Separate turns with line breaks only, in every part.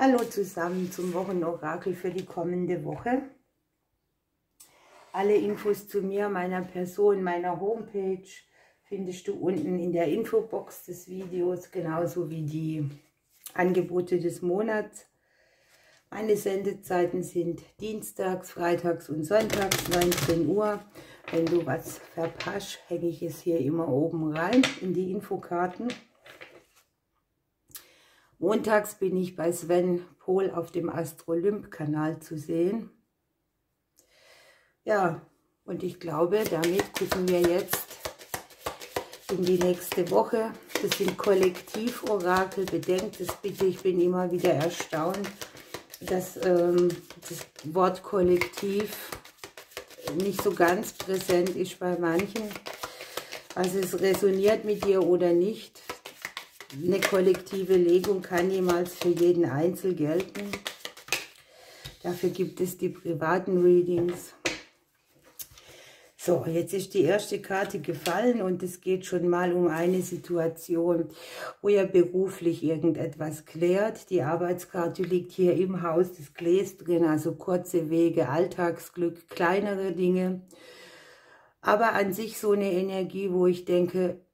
Hallo zusammen zum Wochenorakel für die kommende Woche. Alle Infos zu mir, meiner Person, meiner Homepage findest du unten in der Infobox des Videos, genauso wie die Angebote des Monats. Meine Sendezeiten sind dienstags, freitags und sonntags 19 Uhr. Wenn du was verpasst, hänge ich es hier immer oben rein in die Infokarten. Montags bin ich bei Sven Pohl auf dem Astrolymp-Kanal zu sehen. Ja, und ich glaube, damit gucken wir jetzt in die nächste Woche. Das sind Kollektivorakel, bedenkt es bitte, ich bin immer wieder erstaunt, dass das Wort Kollektiv nicht so ganz präsent ist bei manchen. Also es resoniert mit dir oder nicht. Eine kollektive Legung kann niemals für jeden Einzel gelten. Dafür gibt es die privaten Readings. So, jetzt ist die erste Karte gefallen und es geht schon mal um eine Situation, wo ihr beruflich irgendetwas klärt. Die Arbeitskarte liegt hier im Haus des Kles drin, also kurze Wege, Alltagsglück, kleinere Dinge. Aber an sich so eine Energie, wo ich denke,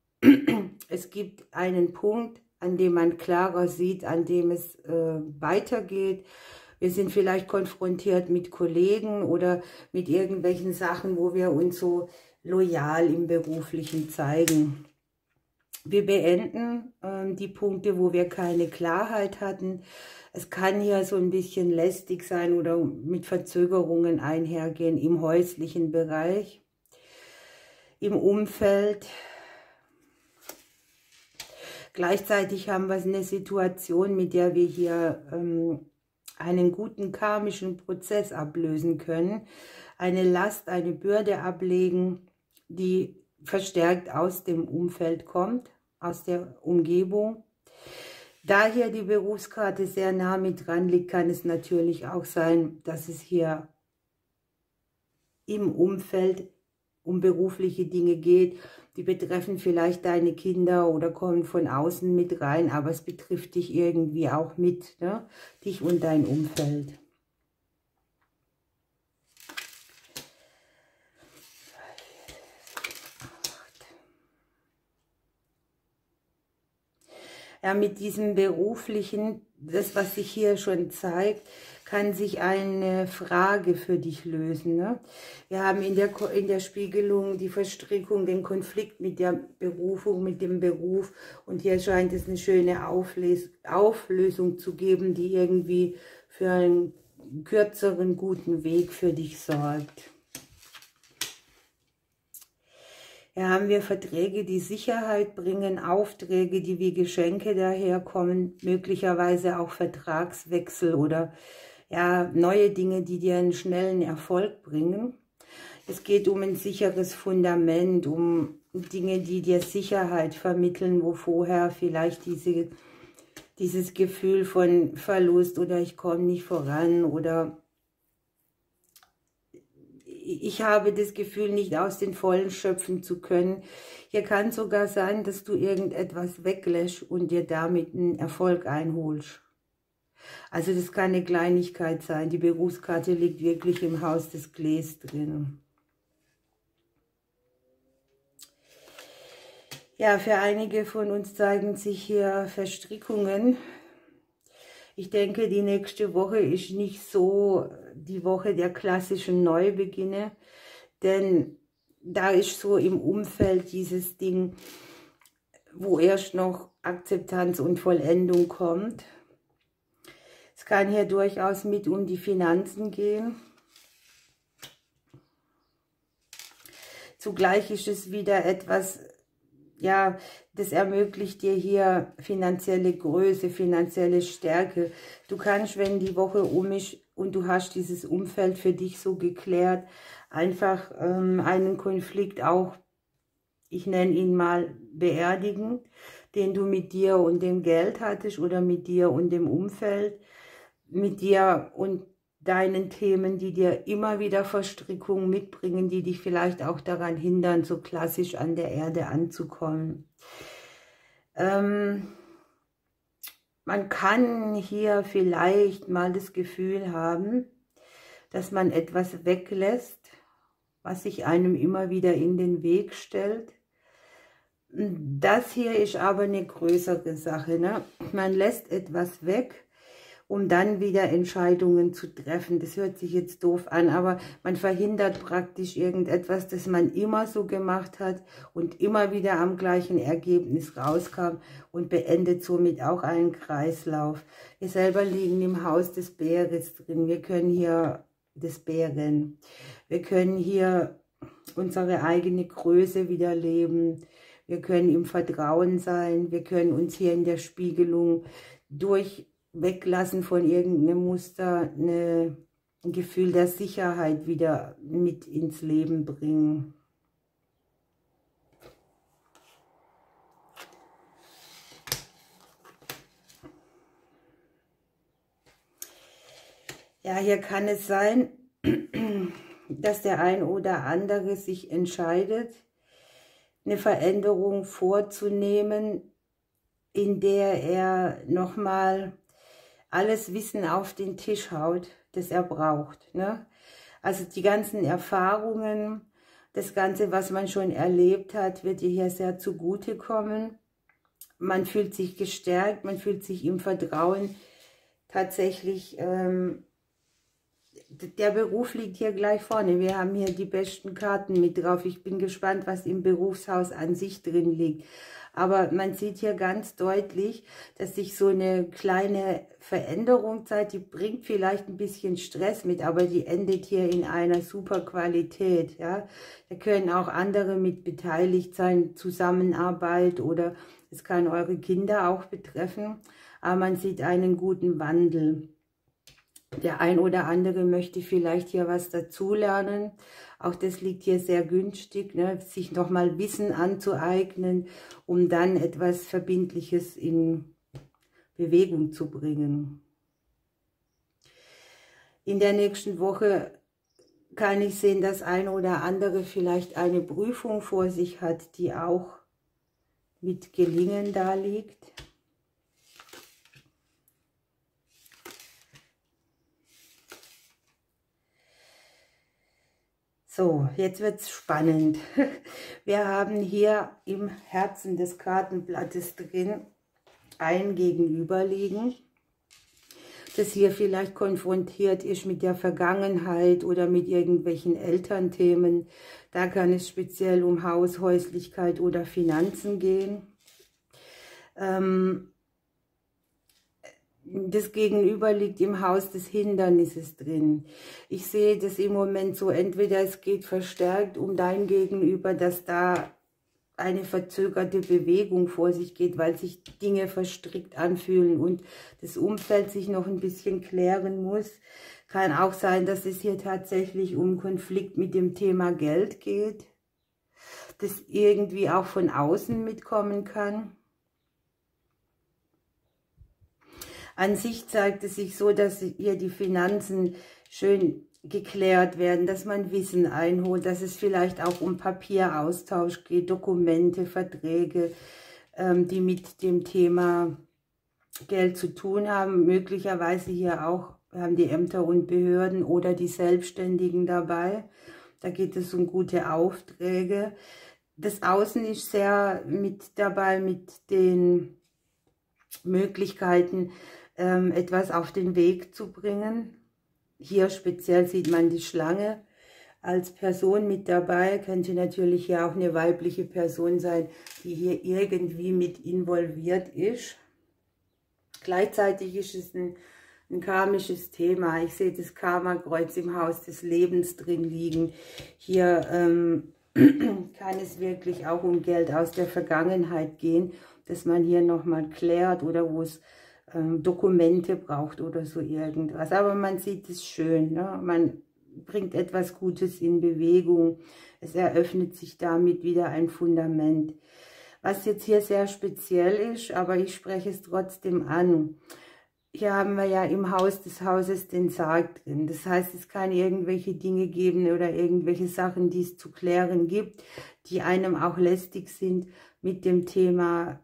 es gibt einen Punkt, an dem man klarer sieht, an dem es weitergeht. Wir sind vielleicht konfrontiert mit Kollegen oder mit irgendwelchen Sachen, wo wir uns so loyal im Beruflichen zeigen. Wir beenden die Punkte, wo wir keine Klarheit hatten. Es kann hier so ein bisschen lästig sein oder mit Verzögerungen einhergehen im häuslichen Bereich, im Umfeld. Gleichzeitig haben wir eine Situation, mit der wir hier einen guten karmischen Prozess ablösen können, eine Last, eine Bürde ablegen, die verstärkt aus dem Umfeld kommt, aus der Umgebung. Da hier die Berufskarte sehr nah mit dran liegt, kann es natürlich auch sein, dass es hier im Umfeld um berufliche Dinge geht. Die betreffen vielleicht deine Kinder oder kommen von außen mit rein, aber es betrifft dich irgendwie auch mit, ne? Dich und dein Umfeld. Ja, mit diesem beruflichen, das was sich hier schon zeigt, kann sich eine Frage für dich lösen. Ne? Wir haben in der Spiegelung die Verstrickung, den Konflikt mit der Berufung, mit dem Beruf. Und hier scheint es eine schöne Auflösung zu geben, die irgendwie für einen kürzeren, guten Weg für dich sorgt. Hier haben wir Verträge, die Sicherheit bringen, Aufträge, die wie Geschenke daherkommen, möglicherweise auch Vertragswechsel oder ja, neue Dinge, die dir einen schnellen Erfolg bringen. Es geht um ein sicheres Fundament, um Dinge, die dir Sicherheit vermitteln, wo vorher vielleicht dieses Gefühl von Verlust oder ich komme nicht voran oder ich habe das Gefühl, nicht aus den Vollen schöpfen zu können. Hier kann sogar sein, dass du irgendetwas weglässt und dir damit einen Erfolg einholst. Also das kann eine Kleinigkeit sein. Die Berufskarte liegt wirklich im Haus des Kles drin. Ja, für einige von uns zeigen sich hier Verstrickungen. Ich denke, die nächste Woche ist nicht so die Woche der klassischen Neubeginne, denn da ist so im Umfeld dieses Ding, wo erst noch Akzeptanz und Vollendung kommt. Es kann hier durchaus mit um die Finanzen gehen. Zugleich ist es wieder etwas, ja, das ermöglicht dir hier finanzielle Größe, finanzielle Stärke. Du kannst, wenn die Woche um ist und du hast dieses Umfeld für dich so geklärt, einfach einen Konflikt auch, ich nenne ihn mal, beerdigen, den du mit dir und dem Geld hattest oder mit dir und dem Umfeld, mit dir und deinen Themen, die dir immer wieder Verstrickungen mitbringen, die dich vielleicht auch daran hindern, so klassisch an der Erde anzukommen. Man kann hier vielleicht mal das Gefühl haben, dass man etwas weglässt, was sich einem immer wieder in den Weg stellt. Das hier ist aber eine größere Sache, ne? Man lässt etwas weg, um dann wieder Entscheidungen zu treffen. Das hört sich jetzt doof an, aber man verhindert praktisch irgendetwas, das man immer so gemacht hat und immer wieder am gleichen Ergebnis rauskam und beendet somit auch einen Kreislauf. Wir selber liegen im Haus des Bäres drin. Wir können hier des Bären. Wir können hier unsere eigene Größe wieder leben. Wir können im Vertrauen sein. Wir können uns hier in der Spiegelung durch Weglassen von irgendeinem Muster ein Gefühl der Sicherheit wieder mit ins Leben bringen. Ja, hier kann es sein, dass der ein oder andere sich entscheidet, eine Veränderung vorzunehmen, in der er nochmal alles Wissen auf den Tisch haut, das er braucht, ne? Also die ganzen Erfahrungen, das Ganze, was man schon erlebt hat, wird dir hier sehr zugutekommen. Man fühlt sich gestärkt, man fühlt sich im Vertrauen. Tatsächlich, der Beruf liegt hier gleich vorne. Wir haben hier die besten Karten mit drauf. Ich bin gespannt, was im Berufshaus an sich drin liegt. Aber man sieht hier ganz deutlich, dass sich so eine kleine Veränderung zeigt. Die bringt vielleicht ein bisschen Stress mit, aber die endet hier in einer super Qualität. Ja? Da können auch andere mit beteiligt sein, Zusammenarbeit, oder es kann eure Kinder auch betreffen. Aber man sieht einen guten Wandel. Der ein oder andere möchte vielleicht hier was dazulernen. Auch das liegt hier sehr günstig, ne? Sich nochmal Wissen anzueignen, um dann etwas Verbindliches in Bewegung zu bringen. In der nächsten Woche kann ich sehen, dass ein oder andere vielleicht eine Prüfung vor sich hat, die auch mit Gelingen da liegt. So, jetzt wird es spannend. Wir haben hier im Herzen des Kartenblattes drin ein Gegenüberliegen, das hier vielleicht konfrontiert ist mit der Vergangenheit oder mit irgendwelchen Elternthemen. Da kann es speziell um Haus, Häuslichkeit oder Finanzen gehen. Das Gegenüber liegt im Haus des Hindernisses drin. Ich sehe das im Moment so, entweder es geht verstärkt um dein Gegenüber, dass da eine verzögerte Bewegung vor sich geht, weil sich Dinge verstrickt anfühlen und das Umfeld sich noch ein bisschen klären muss. Kann auch sein, dass es hier tatsächlich um Konflikt mit dem Thema Geld geht, das irgendwie auch von außen mitkommen kann. An sich zeigt es sich so, dass hier die Finanzen schön geklärt werden, dass man Wissen einholt, dass es vielleicht auch um Papieraustausch geht, Dokumente, Verträge, die mit dem Thema Geld zu tun haben. Möglicherweise hier auch, wir haben die Ämter und Behörden oder die Selbstständigen dabei. Da geht es um gute Aufträge. Das Außen ist sehr mit dabei, mit den Möglichkeiten, etwas auf den Weg zu bringen. Hier speziell sieht man die Schlange als Person mit dabei. Könnte natürlich ja auch eine weibliche Person sein, die hier irgendwie mit involviert ist. Gleichzeitig ist es ein karmisches Thema. Ich sehe das Karma-Kreuz im Haus des Lebens drin liegen. Hier kann es wirklich auch um Geld aus der Vergangenheit gehen, dass man hier nochmal klärt oder wo es Dokumente braucht oder so irgendwas. Aber man sieht es schön, ne? Man bringt etwas Gutes in Bewegung. Es eröffnet sich damit wieder ein Fundament. Was jetzt hier sehr speziell ist, aber ich spreche es trotzdem an. Hier haben wir ja im Haus des Hauses den Sarg drin. Das heißt, es kann irgendwelche Dinge geben oder irgendwelche Sachen, die es zu klären gibt, die einem auch lästig sind mit dem Thema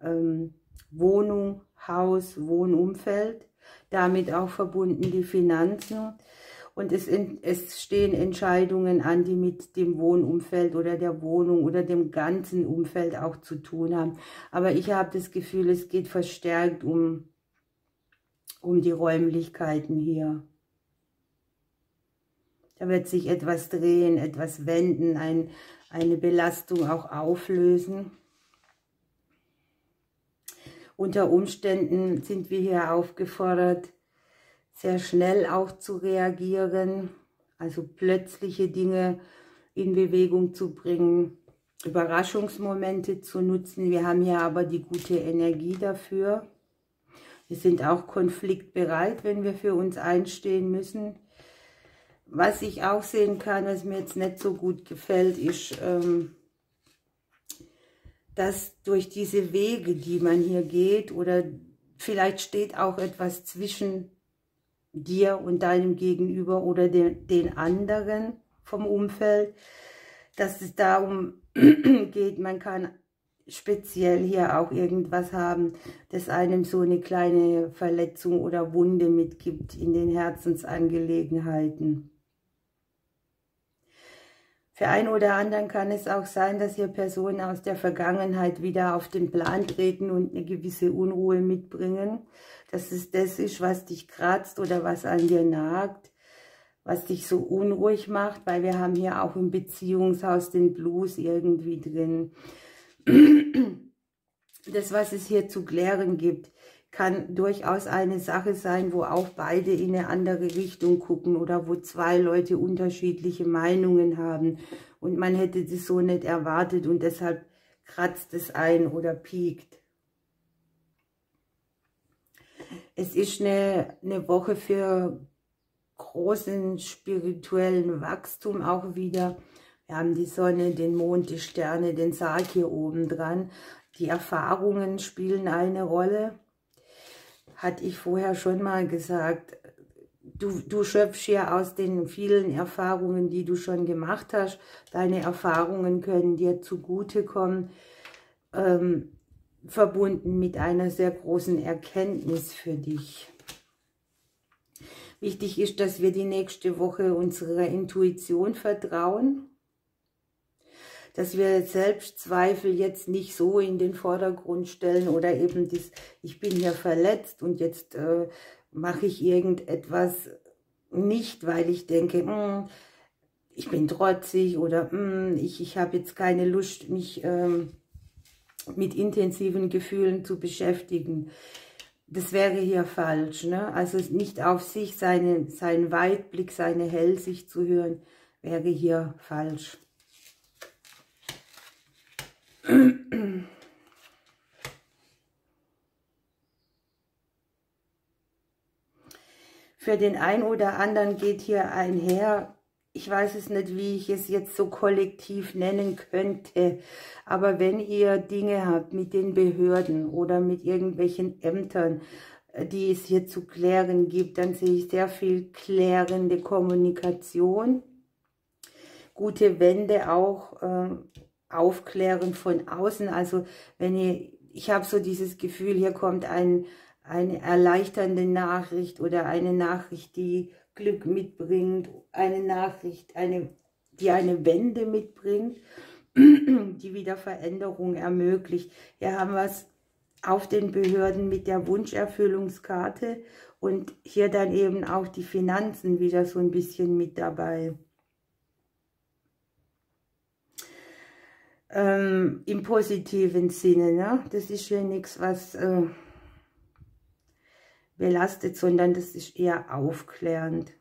Wohnung, Haus, Wohnumfeld, damit auch verbunden die Finanzen. Und es stehen Entscheidungen an, die mit dem Wohnumfeld oder der Wohnung oder dem ganzen Umfeld auch zu tun haben. Aber ich habe das Gefühl, es geht verstärkt um die Räumlichkeiten hier. Da wird sich etwas drehen, etwas wenden, eine Belastung auch auflösen. Unter Umständen sind wir hier aufgefordert, sehr schnell auch zu reagieren, also plötzliche Dinge in Bewegung zu bringen, Überraschungsmomente zu nutzen. Wir haben hier aber die gute Energie dafür. Wir sind auch konfliktbereit, wenn wir für uns einstehen müssen. Was ich auch sehen kann, was mir jetzt nicht so gut gefällt, ist, dass durch diese Wege, die man hier geht, oder vielleicht steht auch etwas zwischen dir und deinem Gegenüber oder den anderen vom Umfeld, dass es darum geht, man kann speziell hier auch irgendwas haben, das einem so eine kleine Verletzung oder Wunde mitgibt in den Herzensangelegenheiten. Für einen oder anderen kann es auch sein, dass hier Personen aus der Vergangenheit wieder auf den Plan treten und eine gewisse Unruhe mitbringen. Dass es das ist, was dich kratzt oder was an dir nagt, was dich so unruhig macht, weil wir haben hier auch im Beziehungshaus den Blues irgendwie drin. Das, was es hier zu klären gibt, kann durchaus eine Sache sein, wo auch beide in eine andere Richtung gucken oder wo zwei Leute unterschiedliche Meinungen haben und man hätte das so nicht erwartet und deshalb kratzt es ein oder piekt. Es ist eine Woche für großen spirituellen Wachstum auch wieder. Wir haben die Sonne, den Mond, die Sterne, den Sarg hier oben dran. Die Erfahrungen spielen eine Rolle. Hatte ich vorher schon mal gesagt, du schöpfst hier aus den vielen Erfahrungen, die du schon gemacht hast. Deine Erfahrungen können dir zugutekommen, verbunden mit einer sehr großen Erkenntnis für dich. Wichtig ist, dass wir die nächste Woche unserer Intuition vertrauen, dass wir Selbstzweifel jetzt nicht so in den Vordergrund stellen oder eben das, ich bin hier verletzt und jetzt mache ich irgendetwas nicht, weil ich denke, ich bin trotzig oder ich habe jetzt keine Lust, mich mit intensiven Gefühlen zu beschäftigen. Das wäre hier falsch, ne? Also nicht auf sich, seinen Weitblick, seine Hellsicht zu hören, wäre hier falsch. Für den einen oder anderen geht hier einher, ich weiß es nicht, wie ich es jetzt so kollektiv nennen könnte, aber wenn ihr Dinge habt mit den Behörden oder mit irgendwelchen Ämtern, die es hier zu klären gibt, dann sehe ich sehr viel klärende Kommunikation, gute Wende auch, Aufklären von außen. Also wenn ich habe so dieses Gefühl, hier kommt eine erleichternde Nachricht oder eine Nachricht, die Glück mitbringt, eine Nachricht, die eine Wende mitbringt, die wieder Veränderung ermöglicht. Hier haben wir es auf den Behörden mit der Wunscherfüllungskarte und hier dann eben auch die Finanzen wieder so ein bisschen mit dabei. Im positiven Sinne, ne? Das ist ja nichts, was belastet, sondern das ist eher aufklärend.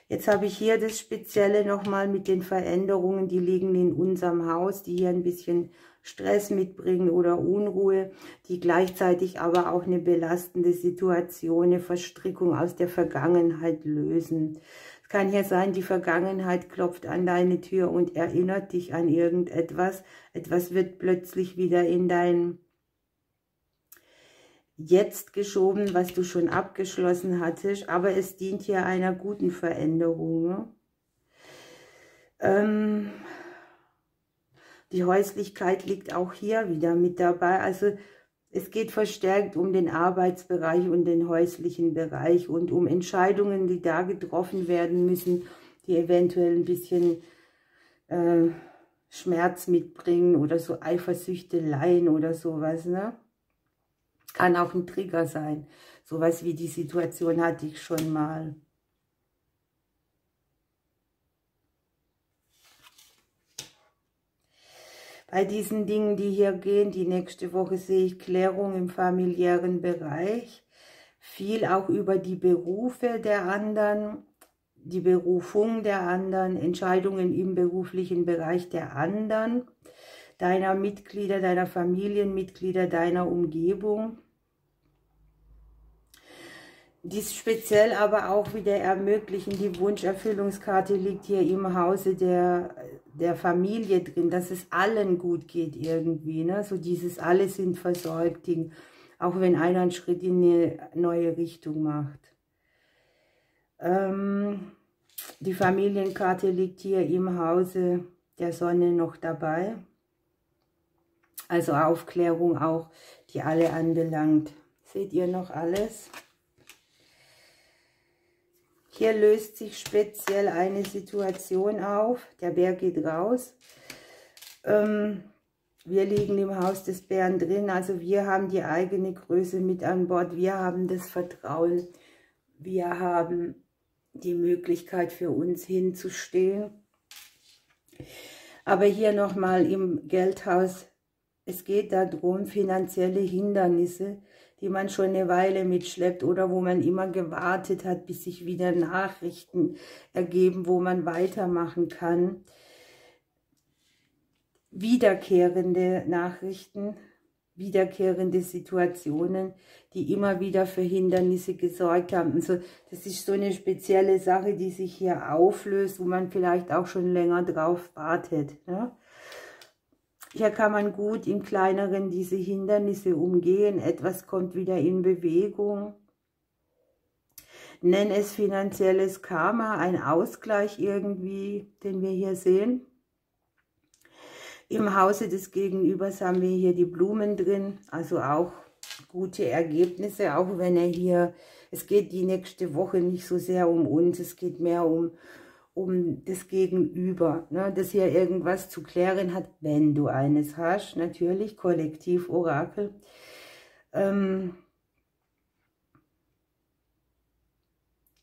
Jetzt habe ich hier das Spezielle nochmal mit den Veränderungen, die liegen in unserem Haus, die hier ein bisschen Stress mitbringen oder Unruhe, die gleichzeitig aber auch eine belastende Situation, eine Verstrickung aus der Vergangenheit lösen. Es kann hier sein, die Vergangenheit klopft an deine Tür und erinnert dich an irgendetwas. Etwas wird plötzlich wieder in dein Jetzt geschoben, was du schon abgeschlossen hattest, aber es dient hier einer guten Veränderung. Ne? Die Häuslichkeit liegt auch hier wieder mit dabei, also Es geht verstärkt um den Arbeitsbereich und den häuslichen Bereich und um Entscheidungen, die da getroffen werden müssen, die eventuell ein bisschen Schmerz mitbringen oder so Eifersüchteleien oder sowas, ne? Kann auch ein Trigger sein. Sowas wie die Situation hatte ich schon mal. Bei diesen Dingen, die hier gehen, die nächste Woche sehe ich Klärung im familiären Bereich. Viel auch über die Berufe der anderen, die Berufung der anderen, Entscheidungen im beruflichen Bereich der anderen, deiner Mitglieder, deiner Familienmitglieder, deiner Umgebung. Dies speziell aber auch wieder ermöglichen, die Wunscherfüllungskarte liegt hier im Hause der Familie drin, dass es allen gut geht irgendwie, ne? So dieses alle sind versorgt Ding, auch wenn einer einen Schritt in eine neue Richtung macht. Die Familienkarte liegt hier im Hause der Sonne noch dabei, also Aufklärung auch, die alle anbelangt. Seht ihr noch alles? Hier löst sich speziell eine Situation auf. Der Bär geht raus. Wir liegen im Haus des Bären drin. Also wir haben die eigene Größe mit an Bord. Wir haben das Vertrauen. Wir haben die Möglichkeit für uns hinzustehen. Aber hier nochmal im Geldhaus. Es geht darum, finanzielle Hindernisse, die man schon eine Weile mitschleppt oder wo man immer gewartet hat, bis sich wieder Nachrichten ergeben, wo man weitermachen kann. Wiederkehrende Nachrichten, wiederkehrende Situationen, die immer wieder für Hindernisse gesorgt haben. Also das ist so eine spezielle Sache, die sich hier auflöst, wo man vielleicht auch schon länger drauf wartet, ne? Hier kann man gut im Kleineren diese Hindernisse umgehen. Etwas kommt wieder in Bewegung. Nenn es finanzielles Karma, ein Ausgleich irgendwie, den wir hier sehen. Im Hause des Gegenübers haben wir hier die Blumen drin, also auch gute Ergebnisse, auch wenn er hier, es geht die nächste Woche nicht so sehr um uns, es geht mehr um das Gegenüber, ne, das hier irgendwas zu klären hat, wenn du eines hast, natürlich, Kollektiv-Orakel.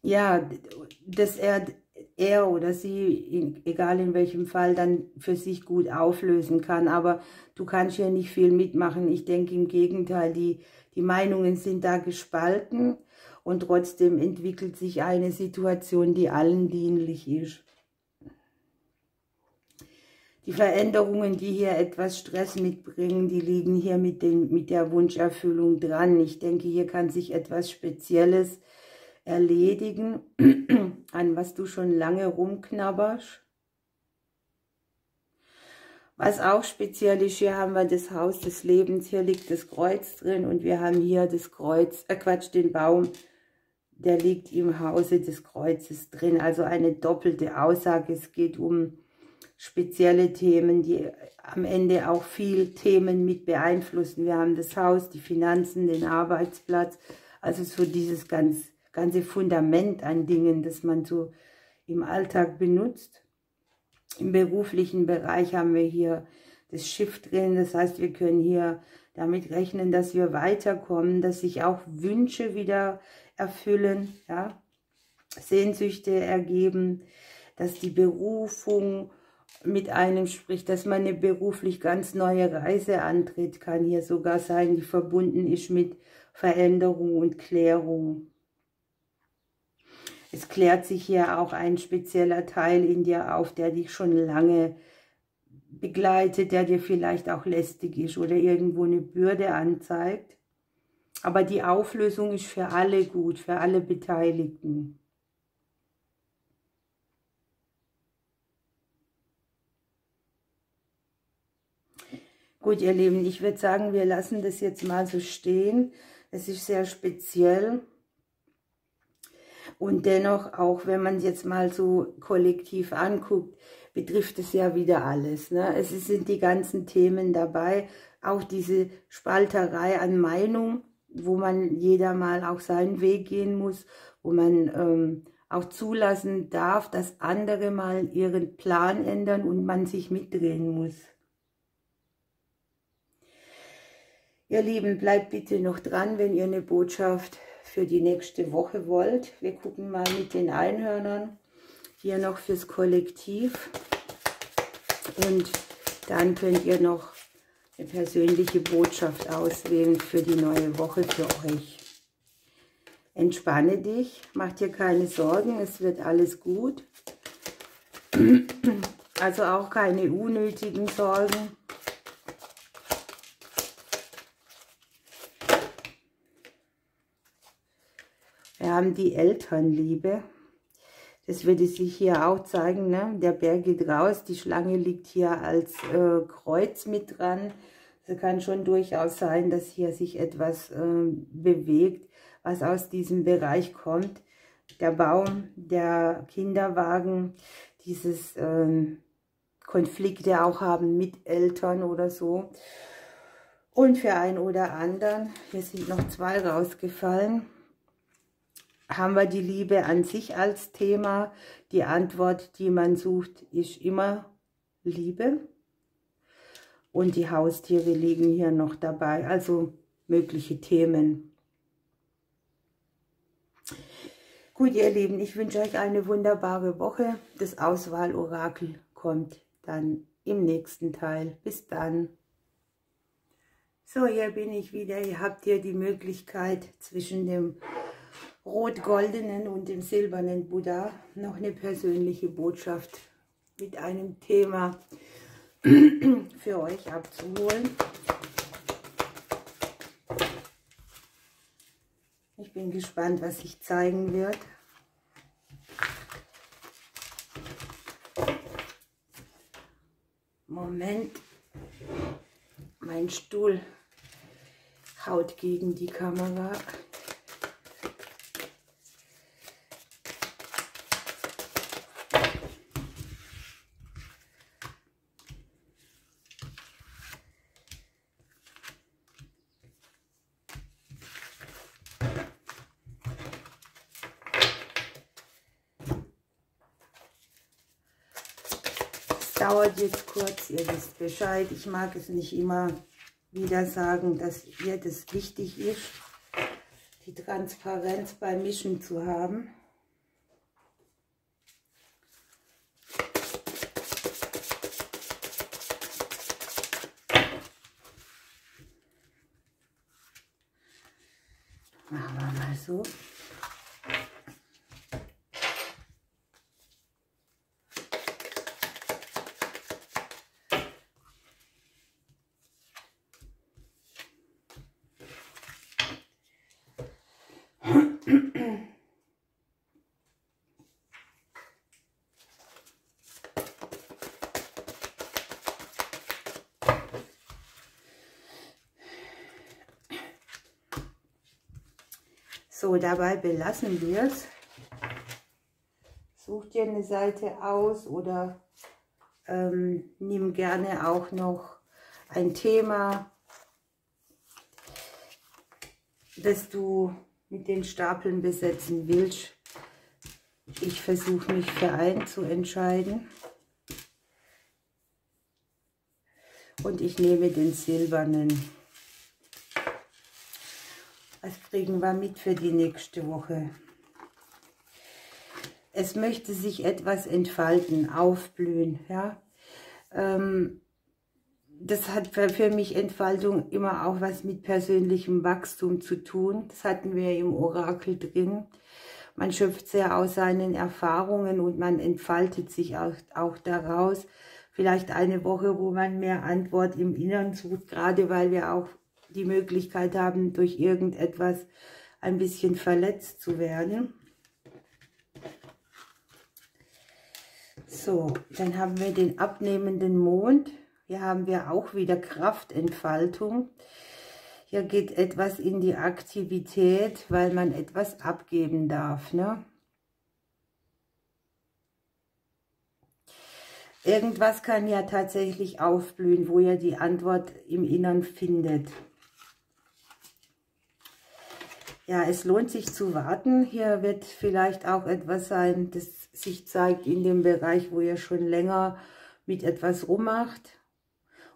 Ja, dass er oder sie, egal in welchem Fall, dann für sich gut auflösen kann, aber du kannst hier nicht viel mitmachen. Ich denke im Gegenteil, die Meinungen sind da gespalten. Und trotzdem entwickelt sich eine Situation, die allen dienlich ist. Die Veränderungen, die hier etwas Stress mitbringen, die liegen hier mit der Wunscherfüllung dran. Ich denke, hier kann sich etwas Spezielles erledigen, an was du schon lange rumknabberst. Was auch speziell ist, hier haben wir das Haus des Lebens, hier liegt das Kreuz drin und wir haben hier das Kreuz, den Baum, der liegt im Hause des Kreuzes drin, also eine doppelte Aussage. Es geht um spezielle Themen, die am Ende auch viel Themen mit beeinflussen. Wir haben das Haus, die Finanzen, den Arbeitsplatz, also so dieses ganze Fundament an Dingen, das man so im Alltag benutzt. Im beruflichen Bereich haben wir hier das Schiff drin, das heißt, wir können hier damit rechnen, dass wir weiterkommen, dass sich auch Wünsche wieder erfüllen, ja, Sehnsüchte ergeben, dass die Berufung mit einem spricht, dass man eine beruflich ganz neue Reise antritt, kann hier sogar sein, die verbunden ist mit Veränderung und Klärung. Es klärt sich hier auch ein spezieller Teil in dir auf, der dich schon lange begleitet, der dir vielleicht auch lästig ist oder irgendwo eine Bürde anzeigt. Aber die Auflösung ist für alle gut, für alle Beteiligten. Gut, ihr Lieben, ich würde sagen, wir lassen das jetzt mal so stehen. Es ist sehr speziell. Und dennoch, auch wenn man es jetzt mal so kollektiv anguckt, betrifft es ja wieder alles, ne? Es sind die ganzen Themen dabei, auch diese Spalterei an Meinung, wo man jeder mal auch seinen Weg gehen muss, wo man auch zulassen darf, dass andere mal ihren Plan ändern und man sich mitdrehen muss. Ihr Lieben, bleibt bitte noch dran, wenn ihr eine Botschaft für die nächste Woche wollt. Wir gucken mal mit den Einhörnern hier noch fürs Kollektiv. Und dann könnt ihr noch eine persönliche Botschaft auswählen für die neue Woche für euch. Entspanne dich, mach dir keine Sorgen, es wird alles gut. Also auch keine unnötigen Sorgen. Wir haben die Elternliebe. Das würde sich hier auch zeigen, ne? Der Bär geht raus, die Schlange liegt hier als Kreuz mit dran. Es kann schon durchaus sein, dass hier sich etwas bewegt, was aus diesem Bereich kommt. Der Baum, der Kinderwagen, dieses Konflikte auch haben mit Eltern oder so. Und für einen oder anderen, hier sind noch 2 rausgefallen, haben wir die Liebe an sich als Thema. Die Antwort, die man sucht, ist immer Liebe. Und die Haustiere liegen hier noch dabei, also mögliche Themen. Gut, ihr Lieben, ich wünsche euch eine wunderbare Woche. Das Auswahlorakel kommt dann im nächsten Teil. Bis dann. So, hier bin ich wieder. Ihr habt hier die Möglichkeit, zwischen dem rot-goldenen und dem silbernen Buddha noch eine persönliche Botschaft mit einem Thema für euch abzuholen. Ich bin gespannt, was sich zeigen wird. Moment, mein Stuhl haut gegen die Kamera. Dauert jetzt kurz, ihr wisst Bescheid. Ich mag es nicht immer wieder sagen, dass ihr das wichtig ist, die Transparenz beim Mischen zu haben. Machen wir mal so. So, dabei belassen wir es. Such dir eine Seite aus oder nimm gerne auch noch ein Thema, das du mit den Stapeln besetzen willst. Ich versuche mich für einen zu entscheiden. Und ich nehme den silbernen. Was kriegen wir mit für die nächste Woche? Es möchte sich etwas entfalten, aufblühen. Ja? Das hat für mich Entfaltung immer auch was mit persönlichem Wachstum zu tun. Das hatten wir im Orakel drin. Man schöpft sehr aus seinen Erfahrungen und man entfaltet sich auch daraus. Vielleicht eine Woche, wo man mehr Antwort im Inneren sucht, gerade weil wir auch die Möglichkeit haben, durch irgendetwas ein bisschen verletzt zu werden. So, dann haben wir den abnehmenden Mond. Hier haben wir auch wieder Kraftentfaltung. Hier geht etwas in die Aktivität, weil man etwas abgeben darf, ne? Irgendwas kann ja tatsächlich aufblühen, wo ihr die Antwort im Innern findet. Ja, es lohnt sich zu warten. Hier wird vielleicht auch etwas sein, das sich zeigt in dem Bereich, wo ihr schon länger mit etwas rummacht,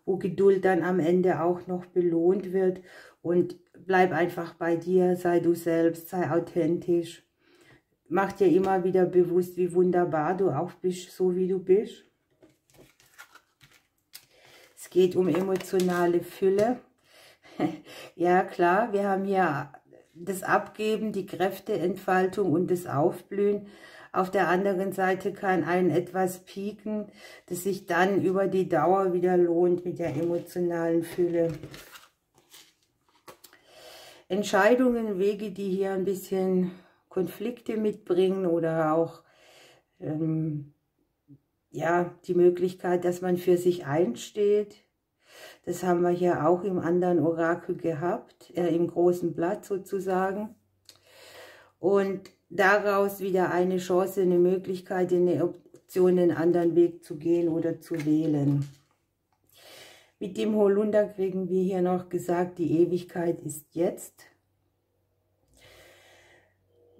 wo Geduld dann am Ende auch noch belohnt wird. Und bleib einfach bei dir, sei du selbst, sei authentisch. Mach dir immer wieder bewusst, wie wunderbar du auch bist, so wie du bist. Es geht um emotionale Fülle. Ja klar, wir haben hier das Abgeben, die Kräfteentfaltung und das Aufblühen. Auf der anderen Seite kann einen etwas pieken, das sich dann über die Dauer wieder lohnt mit der emotionalen Fülle. Entscheidungen, Wege, die hier ein bisschen Konflikte mitbringen oder auch ja, die Möglichkeit, dass man für sich einsteht. Das haben wir hier auch im anderen Orakel gehabt, im großen Blatt sozusagen. Und daraus wieder eine Chance, eine Möglichkeit, eine Option, einen anderen Weg zu gehen oder zu wählen. Mit dem Holunder kriegen wir hier noch gesagt, die Ewigkeit ist jetzt.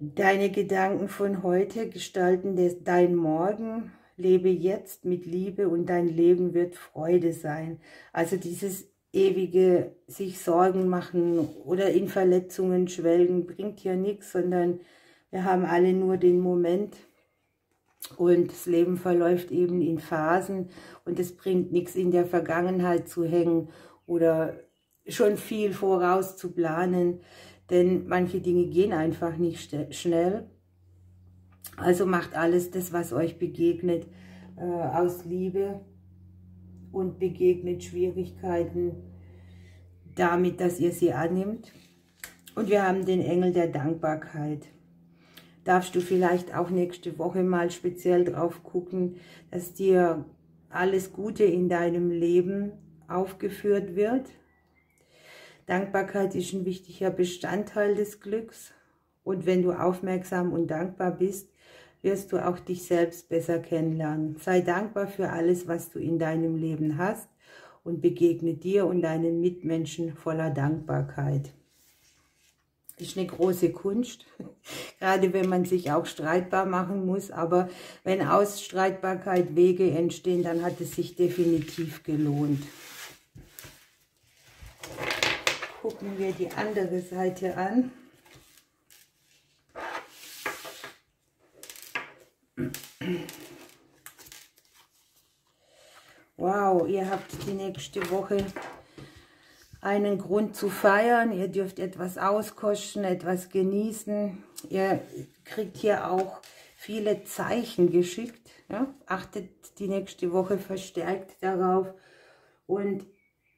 Deine Gedanken von heute gestalten dein Morgen. Lebe jetzt mit Liebe und dein Leben wird Freude sein. Also dieses ewige sich Sorgen machen oder in Verletzungen schwelgen bringt hier nichts, sondern wir haben alle nur den Moment und das Leben verläuft eben in Phasen und es bringt nichts, in der Vergangenheit zu hängen oder schon viel voraus zu planen, denn manche Dinge gehen einfach nicht schnell. Also macht alles das, was euch begegnet, aus Liebe und begegnet Schwierigkeiten damit, dass ihr sie annimmt. Und wir haben den Engel der Dankbarkeit. Darfst du vielleicht auch nächste Woche mal speziell drauf gucken, dass dir alles Gute in deinem Leben aufgeführt wird. Dankbarkeit ist ein wichtiger Bestandteil des Glücks. Und wenn du aufmerksam und dankbar bist, wirst du auch dich selbst besser kennenlernen. Sei dankbar für alles, was du in deinem Leben hast und begegne dir und deinen Mitmenschen voller Dankbarkeit. Ist eine große Kunst, gerade wenn man sich auch streitbar machen muss, aber wenn aus Streitbarkeit Wege entstehen, dann hat es sich definitiv gelohnt. Gucken wir die andere Seite an. Wow, ihr habt die nächste Woche einen Grund zu feiern. Ihr dürft etwas auskosten, etwas genießen. Ihr kriegt hier auch viele Zeichen geschickt. Ja? Achtet die nächste Woche verstärkt darauf. Und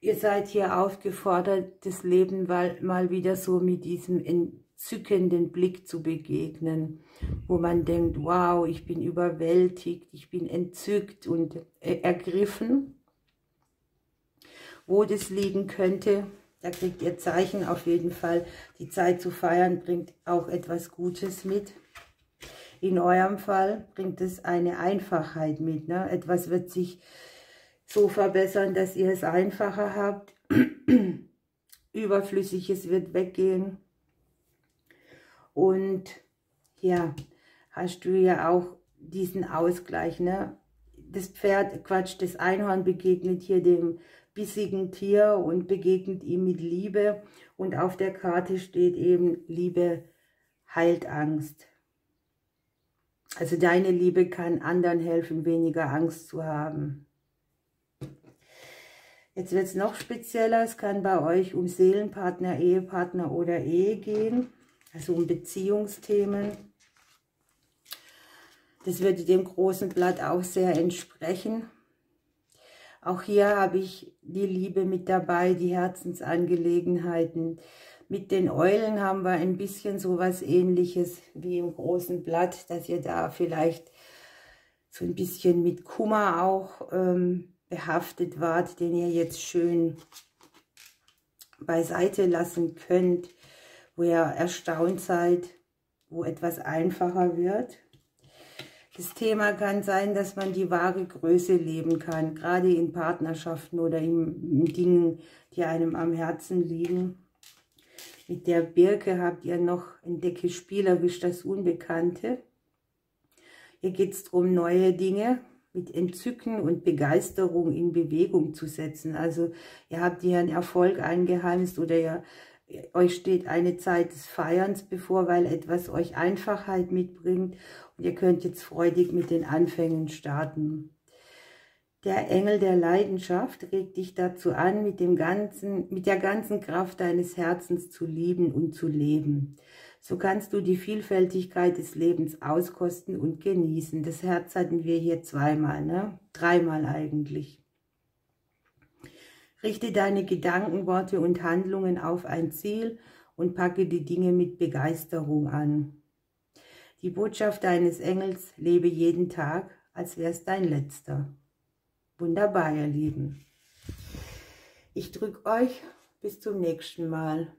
ihr seid hier aufgefordert, das Leben mal wieder so mit diesem entzückenden Blick zu begegnen, wo man denkt, wow, ich bin überwältigt, ich bin entzückt und ergriffen. Wo das liegen könnte, da kriegt ihr Zeichen auf jeden Fall. Die Zeit zu feiern bringt auch etwas Gutes mit. In eurem Fall bringt es eine Einfachheit mit. Ne? Etwas wird sich so verbessern, dass ihr es einfacher habt. Überflüssiges wird weggehen. Und ja, hast du ja auch diesen Ausgleich. Ne? Das das Einhorn begegnet hier dem bissigen Tier und begegnet ihm mit Liebe. Und auf der Karte steht eben, Liebe heilt Angst. Also deine Liebe kann anderen helfen, weniger Angst zu haben. Jetzt wird es noch spezieller. Es kann bei euch um Seelenpartner, Ehepartner oder Ehe gehen. Also um Beziehungsthemen. Das würde dem großen Blatt auch sehr entsprechen. Auch hier habe ich die Liebe mit dabei, die Herzensangelegenheiten. Mit den Eulen haben wir ein bisschen so was Ähnliches wie im großen Blatt, dass ihr da vielleicht so ein bisschen mit Kummer auch behaftet wart, den ihr jetzt schön beiseite lassen könnt, wo ihr erstaunt seid, wo etwas einfacher wird. Das Thema kann sein, dass man die wahre Größe leben kann, gerade in Partnerschaften oder in Dingen, die einem am Herzen liegen. Mit der Birke habt ihr noch, entdecke spielerisch das Unbekannte. Hier geht es darum, neue Dinge mit Entzücken und Begeisterung in Bewegung zu setzen. Also ihr habt hier einen Erfolg eingeheimst oder euch steht eine Zeit des Feierns bevor, weil etwas euch Einfachheit mitbringt und ihr könnt jetzt freudig mit den Anfängen starten. Der Engel der Leidenschaft regt dich dazu an, mit der ganzen Kraft deines Herzens zu lieben und zu leben. So kannst du die Vielfältigkeit des Lebens auskosten und genießen. Das Herz hatten wir hier zweimal, ne? Dreimal eigentlich. Richte deine Gedanken, Worte und Handlungen auf ein Ziel und packe die Dinge mit Begeisterung an. Die Botschaft deines Engels: lebe jeden Tag, als wäre es dein letzter. Wunderbar, ihr Lieben. Ich drücke euch, bis zum nächsten Mal.